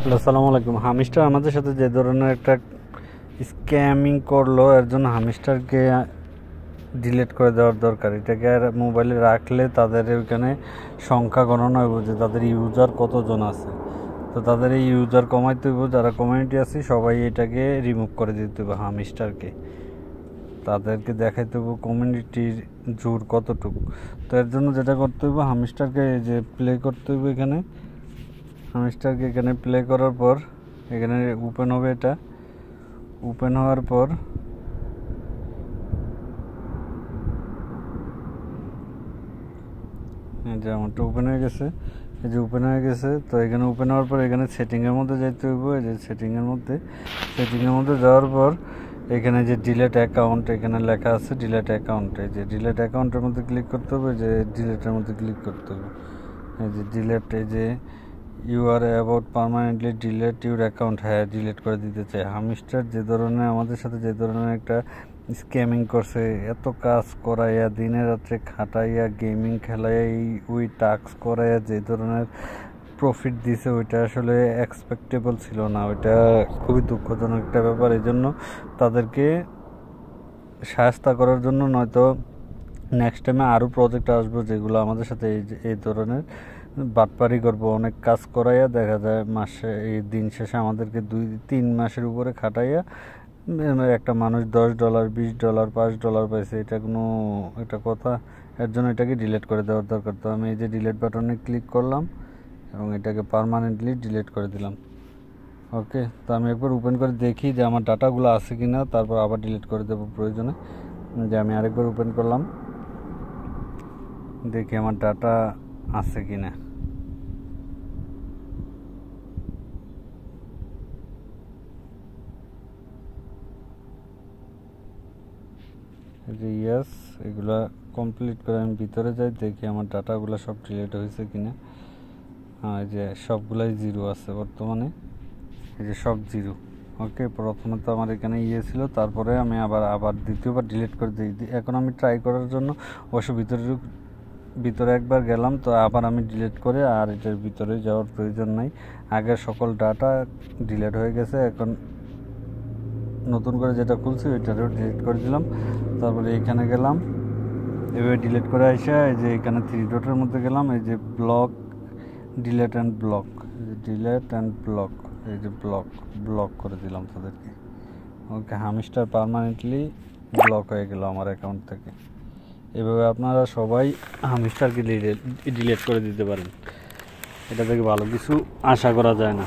আসসালামু আলাইকুম। হামিস্টার আমাদের সাথে যে ধরনের একটা স্ক্যামিং করলো, এর জন্য হামিস্টারকে ডিলিট করে দেওয়ার দরকার। এটাকে আর মোবাইলে রাখলে তাদের ওইখানে সংখ্যা গণনা হইব যে তাদের ইউজার কতজন আছে। তো তাদের এই ইউজার কমাইতে হইব, যারা কমিউনিটি আছে সবাই এটাকে রিমুভ করে দিতে হইব হামিস্টারকে। তাদেরকে দেখাইতে হইব কমিউনিটির জোর কতটুকু। তো এর জন্য যেটা করতে হইব, হামিস্টারকে যে প্লে করতে হইব, এখানে হামিস্টারকে এখানে প্লে করার পর এখানে ওপেন হবে। এটা ওপেন হওয়ার পর যে আমারটা ওপেন হয়ে গেছে, এই যে ওপেন হয়ে গেছে। তো এখানে ওপেন হওয়ার পর এখানে সেটিংয়ের মধ্যে যাইতে হইব। এই যে সেটিংয়ের মধ্যে যাওয়ার পর এখানে যে ডিলেট অ্যাকাউন্ট এখানে লেখা আছে, ডিলেট অ্যাকাউন্ট। এই যে ডিলেট অ্যাকাউন্টের মধ্যে ক্লিক করতে হবে, যে ডিলেটের মধ্যে ক্লিক করতে হবে। এই যে ডিলেট, এই যে you are about permanently delete your account. হ্যাঁ, ডিলেট করে দিতে চাই। হামিস্টার যে ধরনের আমাদের সাথে যে ধরনের একটা স্ক্যামিং করছে, এত কাজ করাইয়া দিনে রাত্রে খাটাইয়া গেমিং খেলাইয়া ওই টাস্ক করাইয়া যে ধরনের প্রফিট দিছে, ওইটা আসলে এক্সপেক্টেবল ছিল না। ওইটা খুবই দুঃখজনক একটা ব্যাপার। এই জন্য তাদেরকে সাহায্য করার জন্য, নয়তো নেক্সট টাইমে আরও প্রজেক্ট আসবো যেগুলো আমাদের সাথে এই ধরনের বাটপারি করবো, অনেক কাজ করাইয়া দেখা যায় মাসে এই দিন শেষে আমাদেরকে 2-3 মাসের উপরে খাটাইয়া একটা মানুষ $10, $20, $5 পাইছে। এটা কোনো একটা কথা? এর জন্য এটাকে ডিলিট করে দেওয়ার দরকার। তো আমি এই যে ডিলিট বাটনে ক্লিক করলাম এবং এটাকে পার্মানেন্টলি ডিলিট করে দিলাম। ওকে, তো আমি একবার ওপেন করে দেখি যে আমার ডাটাগুলো আছে কি না, তারপর আবার ডিলিট করে দেবো প্রয়োজনে। যে আমি আরেকবার ওপেন করলাম, দেখি আমার ডাটা আছে কি না। ইয়াস, এগুলা কমপ্লিট করে আমি ভিতরে যাই, দেখি আমার ডাটাগুলো সব ডিলিট হয়েছে কিনা। হ্যাঁ, এই যে সবগুলাই 0 আছে বর্তমানে। এই যে সব 0। ওকে, প্রথমে তো আমার এখানে ছিল, তারপরে আমি আবার দ্বিতীয়বার ডিলিট করে দিই। এখন আমি ট্রাই করার জন্য অবশ্য ভিতরে একবার গেলাম, তো আবার আমি ডিলিট করে আর এটার ভিতরে যাওয়ার প্রয়োজন নাই। আগের সকল ডাটা ডিলিট হয়ে গেছে। এখন নতুন করে যেটা খুলছি ওইটারও ডিলিট করে দিলাম। তারপরে এইখানে গেলাম, এভাবে ডিলিট করে আসা এই যে এখানে 3 ডটের মধ্যে গেলাম, এই যে block, delete and block, delete and block, এই যে ব্লক করে দিলাম তাদেরকে। ওকে, হামিস্টার পার্মানেন্টলি ব্লক হয়ে গেল আমার অ্যাকাউন্ট থেকে। এভাবে আপনারা সবাই হামিস্টারকে ডিলিট করে দিতে পারেন। এটা থেকে ভালো কিছু আশা করা যায় না।